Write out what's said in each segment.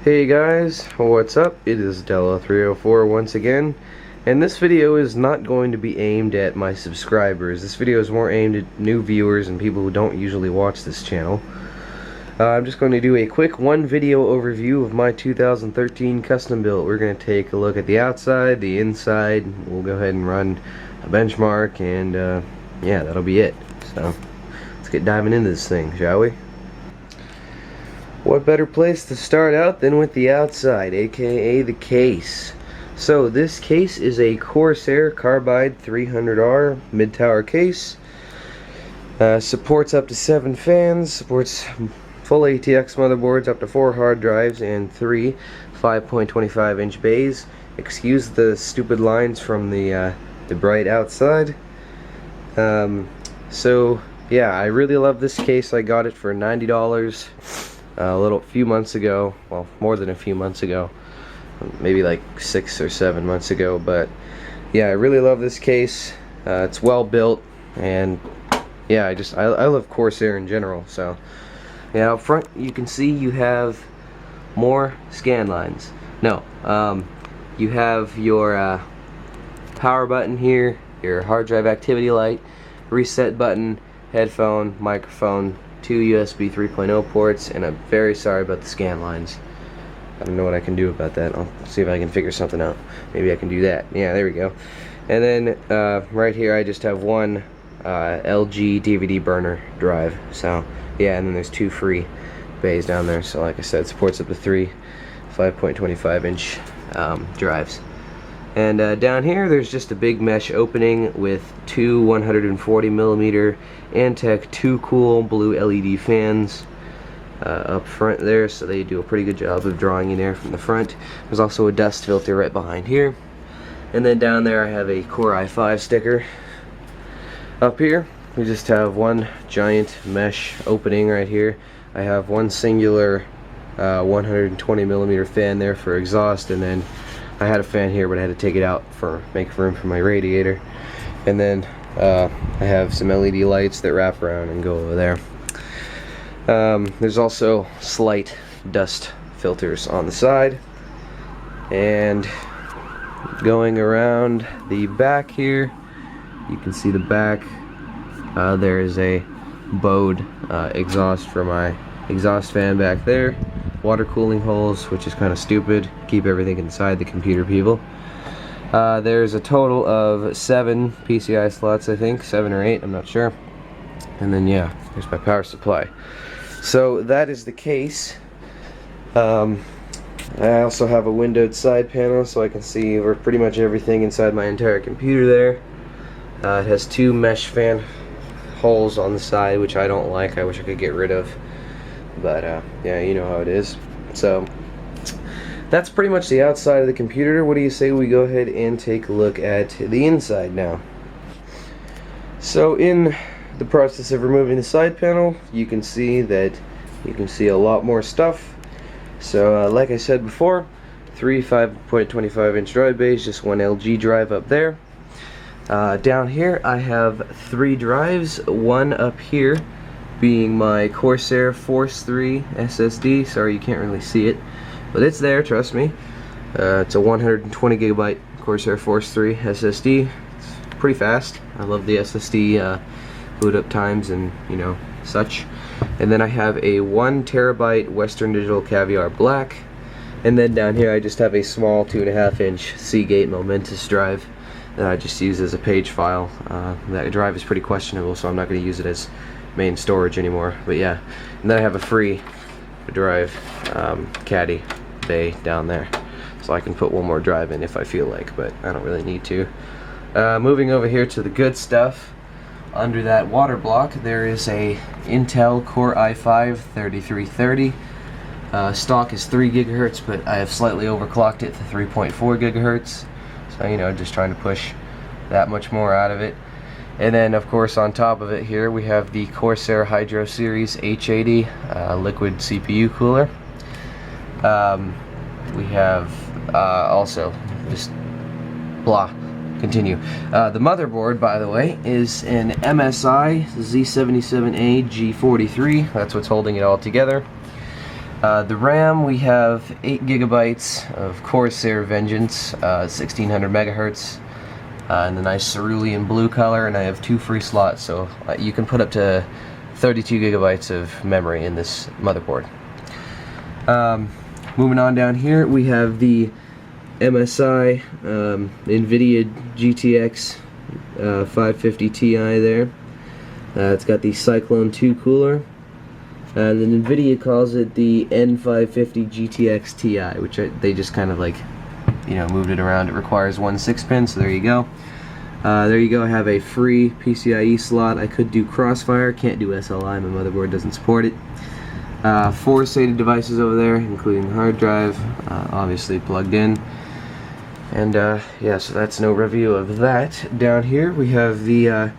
Hey guys, what's up? It is Della304 once again, and this video is not going to be aimed at my subscribers. This video is more aimed at new viewers and people who don't usually watch this channel. I'm just going to do a quick one video overview of my 2013 custom build. We're going to take a look at the outside, the inside. We'll go ahead and run a benchmark, and yeah, that'll be it. So let's get diving into this thing, shall we? What better place to start out than with the outside, aka the case. So this case is a Corsair Carbide 300R mid-tower case. Supports up to 7 fans, supports full ATX motherboards, up to 4 hard drives, and 3 5.25-inch bays. Excuse the stupid lines from the bright outside. So yeah, I really love this case. I got it for $90. A few months ago, well, more than a few months ago, maybe like 6 or 7 months ago. But yeah, I really love this case. It's well built, and yeah, I love Corsair in general. So yeah, up front you can see you have more scan lines. No, you have your power button here, your hard drive activity light, reset button, headphone, microphone, 2 USB 3.0 ports, and I'm very sorry about the scan lines. I don't know what I can do about that. I'll see if I can figure something out. Maybe I can do that. Yeah, there we go. And then right here I just have one LG DVD burner drive. So yeah, and then there's 2 free bays down there. So like I said, supports up to 3 5.25-inch drives. And down here there's just a big mesh opening with 2 140mm Antec 2 cool blue LED fans up front there, so they do a pretty good job of drawing in air from the front. There's also a dust filter right behind here. And then down there I have a Core i5 sticker. Up here we just have one giant mesh opening right here. I have one singular 120mm fan there for exhaust, and then I had a fan here, but I had to take it out for make room for my radiator. And then I have some LED lights that wrap around and go over there. There's also slight dust filters on the side. And going around the back here, you can see the back. There is a bowed exhaust for my exhaust fan back there. Water cooling holes, which is kind of stupid. Keep everything inside the computer, people. There's a total of 7 PCI slots, I think, 7 or 8, I'm not sure. And then yeah, there's my power supply. So that is the case. I also have a windowed side panel, so I can see over pretty much everything inside my entire computer there. It has 2 mesh fan holes on the side, which I don't like. I wish I could get rid of. But yeah, you know how it is. So that's pretty much the outside of the computer. What do you say we go ahead and take a look at the inside now? So in the process of removing the side panel, you can see a lot more stuff. So like I said before, 3 5.25-inch drive bays, just one LG drive up there. Down here I have 3 drives, one up here being my Corsair Force 3 SSD. Sorry you can't really see it, but it's there, trust me. It's a 120GB Corsair Force 3 SSD. It's pretty fast. I love the SSD boot up times and such. And then I have a 1TB Western Digital Caviar Black. And then down here I just have a small 2.5-inch Seagate Momentus drive that I just use as a page file. That drive is pretty questionable, so I'm not going to use it as main storage anymore. But yeah, and then I have a free drive caddy bay down there, so I can put one more drive in if I feel like, but I don't really need to. Moving over here to the good stuff, under that water block there is a Intel Core i5 3330. Stock is 3 GHz, but I have slightly overclocked it to 3.4 GHz, so just trying to push that much more out of it. And then of course on top of it here we have the Corsair Hydro Series H80 liquid CPU cooler. We have also just blah, continue. The motherboard, by the way, is an MSI Z77A-G43. That's what's holding it all together. The RAM, we have 8 gigabytes of Corsair Vengeance, 1600 megahertz, in the nice cerulean blue color, and I have 2 free slots, so you can put up to 32 gigabytes of memory in this motherboard. Moving on down here, we have the MSI nVidia GTX 550 Ti there. It's got the Cyclone 2 cooler. And then nVidia calls it the N550 GTX Ti, which they just kind of like, you know, moved it around. It requires 1 6-pin, so there you go. There you go. I have a free PCIe slot. I could do Crossfire, can't do SLI. My motherboard doesn't support it. 4 SATA devices over there, including the hard drive, obviously plugged in. And yeah, so that's no review of that. Down here we have the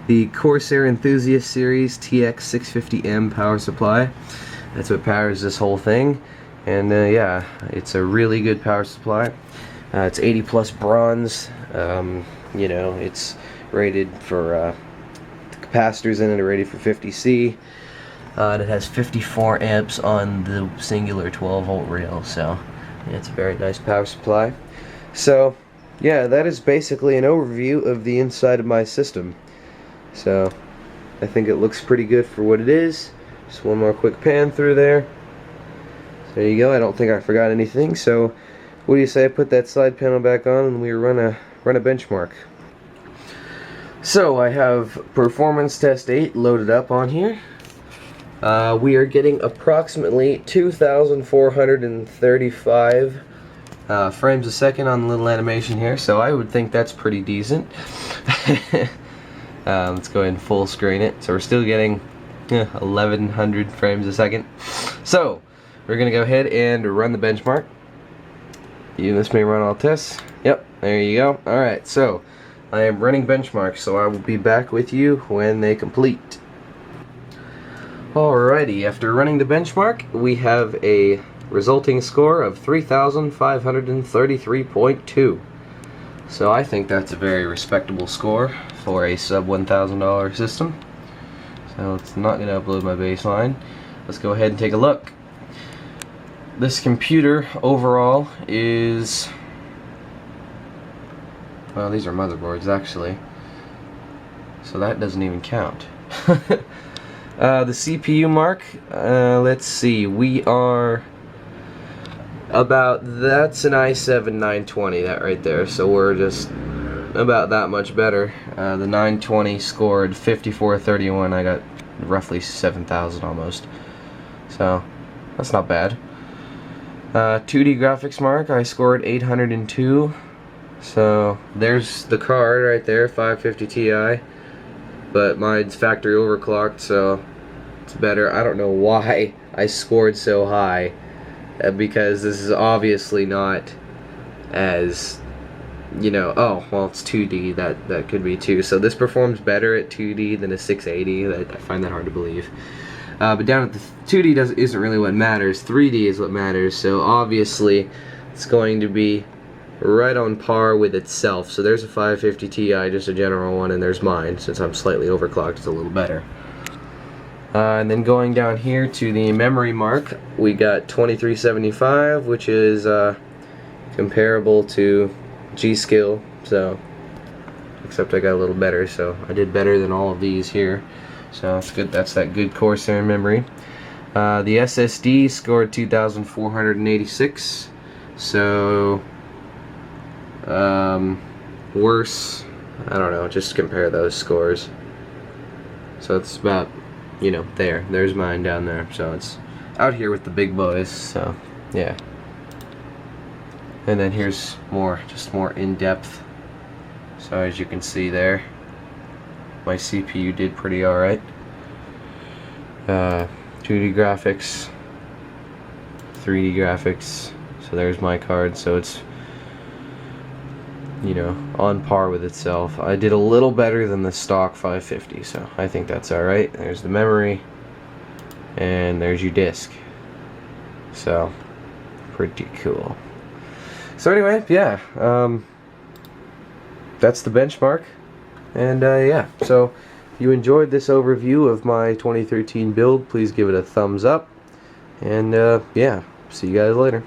the Corsair Enthusiast series TX650M power supply. That's what powers this whole thing, and yeah, it's a really good power supply. It's 80 plus bronze. You know, it's rated for the capacitors in it are rated for 50C, and it has 54 amps on the singular 12-volt rail. So yeah, it's a very nice power supply. So yeah, that is basically an overview of the inside of my system. So I think it looks pretty good for what it is. Just one more quick pan through there. So there you go. I don't think I forgot anything. So what do you say I put that side panel back on and we run a benchmark? So I have Performance Test 8 loaded up on here. We are getting approximately 2,435 frames a second on the little animation here, so I would think that's pretty decent. Let's go ahead and full screen it. So we're still getting 1,100 frames a second. So we're gonna go ahead and run the benchmark. This may run all tests. Yep, there you go. Alright, so I am running benchmarks, so I will be back with you when they complete. Alrighty, after running the benchmark, we have a resulting score of 3,533.2. So I think that's a very respectable score for a sub $1,000 system. So it's not going to upload my baseline. Let's go ahead and take a look. This computer overall is, well, these are motherboards actually, so that doesn't even count. The CPU mark, let's see, we are about, that's an i7-920, that right there, so we're just about that much better. The 920 scored 5431, I got roughly 7,000 almost, so that's not bad. 2D graphics mark, I scored 802, so there's the card right there, 550 Ti, but mine's factory overclocked, so it's better. I don't know why I scored so high, because this is obviously not as, you know, oh, well, it's 2D, that could be too. So this performs better at 2D than a 680. I find that hard to believe. But down at the 2D isn't really what matters. 3D is what matters. So obviously it's going to be right on par with itself. So there's a 550 Ti, just a general one, and there's mine. Since I'm slightly overclocked, it's a little better. And then going down here to the memory mark, we got 2375, which is comparable to G-Skill, so except I got a little better, so I did better than all of these here. So that's good. That's that good Corsair memory. The SSD scored 2,486, so worse. I don't know. Just compare those scores. So it's about, you know, there's mine down there. So it's out here with the big boys. So yeah. And then here's more, just more in-depth. So as you can see there, my CPU did pretty alright. 2D graphics, 3D graphics. So there's my card. So it's, you know, on par with itself. I did a little better than the stock 550, so I think that's alright. There's the memory, and there's your disk. So pretty cool. So anyway, yeah, that's the benchmark, and yeah, so if you enjoyed this overview of my 2013 build, please give it a thumbs up. And yeah, see you guys later.